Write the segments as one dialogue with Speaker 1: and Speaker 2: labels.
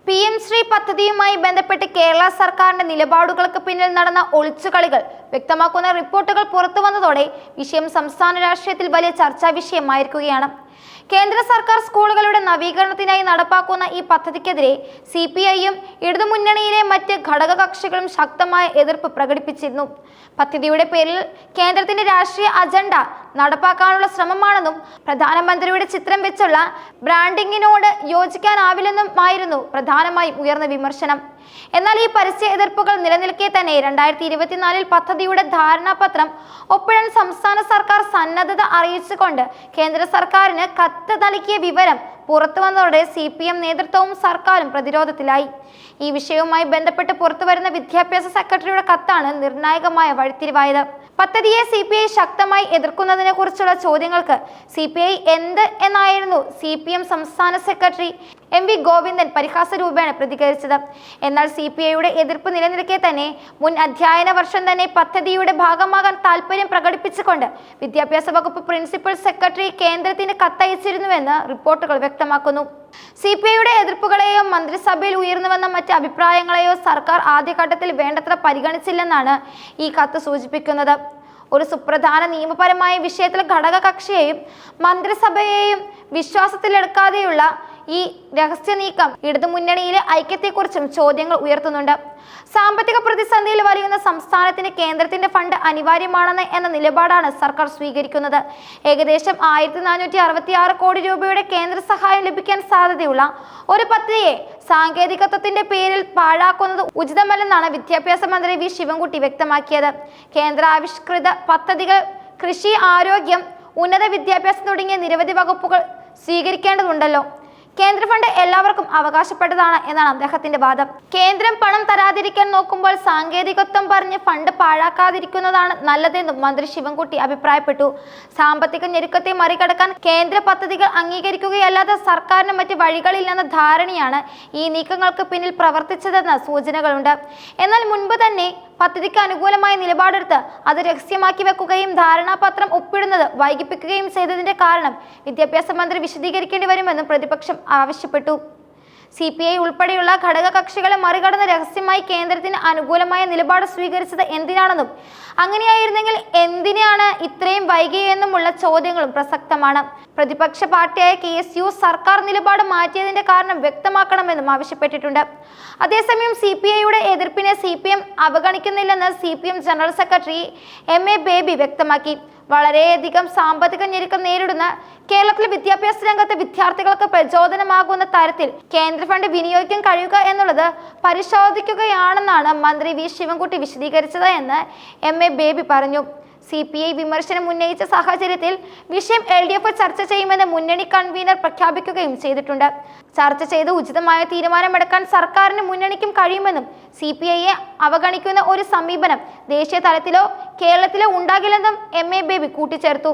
Speaker 1: PM Shri പദ്ധതിയുമായി ബന്ധപ്പെട്ട് കേരള സർക്കാരിന്റെ നിലപാടുകൾക്ക് പിന്നിൽ നടന്ന ഒളിച്ചുകളികൾ വ്യക്തമാക്കുന്ന റിപ്പോർട്ടുകൾ പുറത്തുവന്നതോടെ വിഷയം സംസ്ഥാന രാഷ്ട്രീയത്തിൽ വലിയ ചർച്ചാ വിഷയമായിരിക്കുകയാണ്. കേന്ദ്ര സർക്കാർ സ്കൂളുകളുടെ നവീകരണത്തിനായി നടപ്പാക്കുന്ന ഈ പദ്ധതിക്കെതിരെ CPIയും ഇടതുമുന്നണിയിലെ മറ്റ് ഘടകകക്ഷികളും ശക്തമായ എതിർപ്പ് പ്രകടിപ്പിച്ചിരുന്നു. പദ്ധതിയുടെ പേരിൽ കേന്ദ്രത്തിന്റെ രാഷ്ട്രീയ അജണ്ട നടപ്പാക്കാനുള്ള ശ്രമമാണെന്നും പ്രധാനമന്ത്രിയുടെ ചിത്രം വെച്ചുള്ള ബ്രാൻഡിങ്ങിനോട് യോജിക്കാനാവില്ലെന്നുമായിരുന്നു പ്രധാനമായും ഉയർന്ന വിമർശനം. എന്നാൽ ഈ പരസ്യ എതിർപ്പുകൾ നിലനിൽക്കെ തന്നെ 2024 പദ്ധതിയുടെ ധാരണാപത്രം ഒപ്പിടാൻ സംസ്ഥാന സർക്കാർ സന്നദ്ധത അറിയിച്ചുകൊണ്ട് കേന്ദ്ര സർക്കാരിന് കത്ത് നൽകിയ വിവരം പുറത്തുവന്നതോടെ CPM നേതൃത്വവും സർക്കാരും പ്രതിരോധത്തിലായി. ഈ വിഷയവുമായി ബന്ധപ്പെട്ട് പുറത്തുവരുന്ന വിദ്യാഭ്യാസ സെക്രട്ടറിയുടെ കത്താണ് നിർണായകമായ വഴിത്തിരിവായത്. പദ്ധതിയെ CPI ശക്തമായി എതിർക്കുന്നതിനെ കുറിച്ചുള്ള ചോദ്യങ്ങൾക്ക് CPI എന്ത് എന്നായിരുന്നു CPM സംസ്ഥാന സെക്രട്ടറി MV ഗോവിന്ദൻ പരിഹാസ രൂപേണ പ്രതികരിച്ചത്. എന്നാൽ CPIയുടെ എതിർപ്പ് നിലനിൽക്കെ തന്നെ മുൻ അധ്യയന വർഷം തന്നെ പദ്ധതിയുടെ ഭാഗമാകാൻ താല്പര്യം പ്രകടിപ്പിച്ചുകൊണ്ട് വിദ്യാഭ്യാസ വകുപ്പ് പ്രിൻസിപ്പൽ സെക്രട്ടറി കേന്ദ്രത്തിന് കത്തയച്ചിരുന്നുവെന്ന് റിപ്പോർട്ടുകൾ വ്യക്തമാക്കുന്നു. CPIയുടെ എതിർപ്പുകളെയോ മന്ത്രിസഭയിൽ ഉയർന്നുവന്ന മറ്റ് അഭിപ്രായങ്ങളെയോ സർക്കാർ ആദ്യഘട്ടത്തിൽ വേണ്ടത്ര പരിഗണിച്ചില്ലെന്നാണ് ഈ കത്ത് സൂചിപ്പിക്കുന്നത്. ഒരു സുപ്രധാന നിയമപരമായ വിഷയത്തിൽ ഘടകകക്ഷിയെയും മന്ത്രിസഭയെയും വിശ്വാസത്തിലെടുക്കാതെയുള്ള ഈ രഹസ്യ നീക്കം ഇടതുമുന്നണിയിലെ ഐക്യത്തെക്കുറിച്ചും ചോദ്യങ്ങൾ ഉയർത്തുന്നുണ്ട്. സാമ്പത്തിക പ്രതിസന്ധിയിൽ വലിയുന്ന സംസ്ഥാനത്തിന് കേന്ദ്രത്തിന്റെ ഫണ്ട് അനിവാര്യമാണെന്ന് എന്ന നിലപാടാണ് സർക്കാർ സ്വീകരിക്കുന്നത്. ഏകദേശം 1466 കോടി രൂപയുടെ കേന്ദ്ര സഹായം ലഭിക്കാൻ സാധ്യതയുള്ള ഒരു പദ്ധതിയെ സാങ്കേതികത്വത്തിന്റെ പേരിൽ പാഴാക്കുന്നത് ഉചിതമല്ലെന്നാണ് വിദ്യാഭ്യാസ മന്ത്രി V ശിവൻകുട്ടി വ്യക്തമാക്കിയത്. കേന്ദ്ര ആവിഷ്കൃത പദ്ധതികൾ കൃഷി, ആരോഗ്യം, ഉന്നത വിദ്യാഭ്യാസം തുടങ്ങിയ നിരവധി വകുപ്പുകൾ സ്വീകരിക്കേണ്ടതുണ്ടല്ലോ. കേന്ദ്ര ഫണ്ട് എല്ലാവർക്കും അവകാശപ്പെട്ടതാണ് എന്നാണ് അദ്ദേഹത്തിന്റെ വാദം. കേന്ദ്രം പണം തരാതിരിക്കാൻ നോക്കുമ്പോൾ സാങ്കേതികത്വം പറഞ്ഞ് ഫണ്ട് പാഴാക്കാതിരിക്കുന്നതാണ് നല്ലതെന്നും മന്ത്രി ശിവൻകുട്ടി അഭിപ്രായപ്പെട്ടു. സാമ്പത്തിക ഞെരുക്കത്തെ മറികടക്കാൻ കേന്ദ്ര പദ്ധതികൾ അംഗീകരിക്കുകയല്ലാതെ സർക്കാരിന് മറ്റ് വഴികളില്ലെന്ന ധാരണയാണ് ഈ നീക്കങ്ങൾക്ക് പിന്നിൽ പ്രവർത്തിച്ചതെന്ന് സൂചനകളുണ്ട്. എന്നാൽ മുൻപ് തന്നെ പദ്ധതിക്ക് അനുകൂലമായ നിലപാടെടുത്ത് അത് രഹസ്യമാക്കി വെക്കുകയും ധാരണാപത്രം ഒപ്പിടുന്നത് വൈകിപ്പിക്കുകയും ചെയ്തതിന്റെ കാരണം വിദ്യാഭ്യാസ മന്ത്രി വിശദീകരിക്കേണ്ടി വരുമെന്നും പ്രതിപക്ഷം ആവശ്യപ്പെട്ടു. CPI ഉൾപ്പെടെയുള്ള ഘടകകക്ഷികളെ മറികടന്ന് രഹസ്യമായി കേന്ദ്രത്തിന് അനുകൂലമായ നിലപാട് സ്വീകരിച്ചത് എന്തിനാണെന്നും അങ്ങനെയായിരുന്നെങ്കിൽ എന്തിനാണ് ഇത്രയും വൈകിയെന്നുമുള്ള ചോദ്യങ്ങളും പ്രസക്തമാണ്. പ്രതിപക്ഷ പാർട്ടിയായ KSU സർക്കാർ നിലപാട് മാറ്റിയതിന്റെ കാരണം വ്യക്തമാക്കണമെന്നും ആവശ്യപ്പെട്ടിട്ടുണ്ട്. അതേസമയം CPIയുടെ എതിർപ്പിനെ CPM അവഗണിക്കുന്നില്ലെന്ന് CPM general secretary MA baby വ്യക്തമാക്കി. വളരെയധികം സാമ്പത്തിക ഞെരുക്കം നേരിടുന്ന കേരളത്തിലെ വിദ്യാഭ്യാസ രംഗത്ത് വിദ്യാർത്ഥികൾക്ക് പ്രചോദനമാകുന്ന തരത്തിൽ കേന്ദ്ര ഫണ്ട് വിനിയോഗിക്കാൻ കഴിയുക എന്നുള്ളത് പരിശോധിക്കുകയാണെന്നാണ് മന്ത്രി V ശിവൻകുട്ടി വിശദീകരിച്ചത് എന്ന് MA ബേബി പറഞ്ഞു. CPI വിമർശനം ഉന്നയിച്ച സാഹചര്യത്തിൽ വിഷയം LDF ചർച്ച ചെയ്യുമെന്ന് മുന്നണി കൺവീനർ പ്രഖ്യാപിക്കുകയും ചെയ്തിട്ടുണ്ട്. ചർച്ച ചെയ്ത് ഉചിതമായ തീരുമാനമെടുക്കാൻ സർക്കാരിനും മുന്നണിക്കും കഴിയുമെന്നും CPIയെ അവഗണിക്കുന്ന ഒരു സമീപനം ദേശീയ തലത്തിലോ കേരളത്തിലോ ഉണ്ടാകില്ലെന്നും MA ബേബി കൂട്ടിച്ചേർത്തു.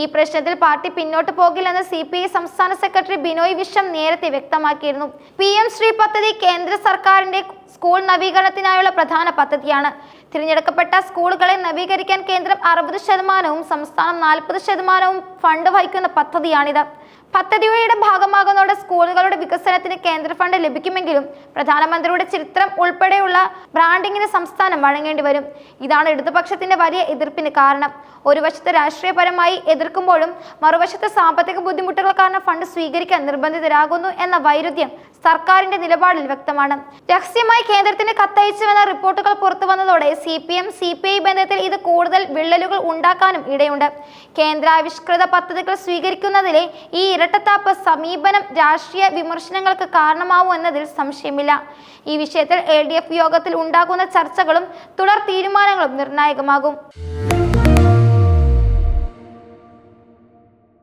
Speaker 1: ഈ പ്രശ്നത്തിൽ പാർട്ടി പിന്നോട്ട് പോകില്ലെന്ന് CPI സംസ്ഥാന സെക്രട്ടറി ബിനോയ് വിശ്വം നേരത്തെ വ്യക്തമാക്കിയിരുന്നു. PM ശ്രീ പദ്ധതി കേന്ദ്ര സർക്കാരിന്റെ സ്കൂൾ നവീകരണത്തിനായുള്ള പ്രധാന പദ്ധതിയാണ്. തിരഞ്ഞെടുക്കപ്പെട്ട സ്കൂളുകളെ നവീകരിക്കാൻ കേന്ദ്രം 60%, സംസ്ഥാനം 40% ഫണ്ട് വഹിക്കുന്ന പദ്ധതിയാണിത്. പദ്ധതിയുടെ ഭാഗമാകുന്നതോടെ സ്കൂളുകളുടെ വികസനത്തിന് കേന്ദ്ര ഫണ്ട് ലഭിക്കുമെങ്കിലും പ്രധാനമന്ത്രിയുടെ ചിത്രം ഉൾപ്പെടെയുള്ള ബ്രാൻഡിങ്ങിന് സംസ്ഥാനം വഴങ്ങേണ്ടി വരും. ഇതാണ് ഇടതുപക്ഷത്തിന്റെ വലിയ എതിർപ്പിന് കാരണം. ഒരു വശത്ത് രാഷ്ട്രീയപരമായി എതിർക്കുമ്പോഴും മറുവശത്ത് സാമ്പത്തിക ബുദ്ധിമുട്ടുകൾ കാരണം ഫണ്ട് സ്വീകരിക്കാൻ നിർബന്ധിതരാകുന്നു എന്ന വൈരുദ്ധ്യം സർക്കാരിന്റെ നിലപാടിൽ വ്യക്തമാണ്. രഹസ്യമായി കേന്ദ്രത്തിന് കത്തയച്ചുവെന്ന റിപ്പോർട്ടുകൾ പുറത്തുവന്നതോടെ CPI ബന്ധത്തിൽ ഇത് കൂടുതൽ വിള്ളലുകൾ ഉണ്ടാക്കാനും ഇടയുണ്ട്. കേന്ദ്രാവിഷ്കൃത പദ്ധതികൾ സ്വീകരിക്കുന്നതിലെ ഈ ഇരട്ടത്താപ്പ് സമീപനം രാഷ്ട്രീയ വിമർശനങ്ങൾക്ക് കാരണമാവും എന്നതിൽ സംശയമില്ല. ഈ വിഷയത്തിൽ LDF യോഗത്തിൽ ഉണ്ടാകുന്ന ചർച്ചകളും തുടർ തീരുമാനങ്ങളും നിർണായകമാകും.